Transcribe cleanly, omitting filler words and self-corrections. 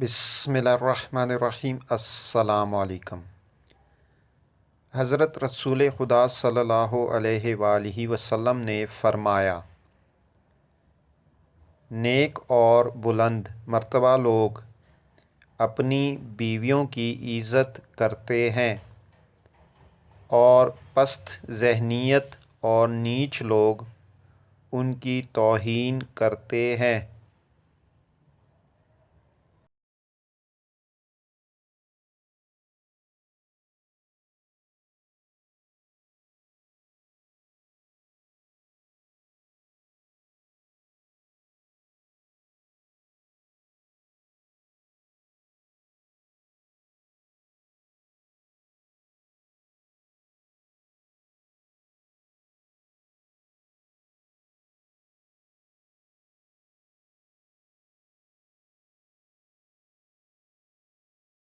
بسم اللہ الرحمن الرحیم۔ السلام علیکم۔ حضرت رسول خدا صلی اللہ علیہ وآلہ وسلم نے فرمایا، نیک اور بلند مرتبہ لوگ اپنی بیویوں کی عزت کرتے ہیں اور پست ذہنیت اور نیچ لوگ ان کی توہین کرتے ہیں۔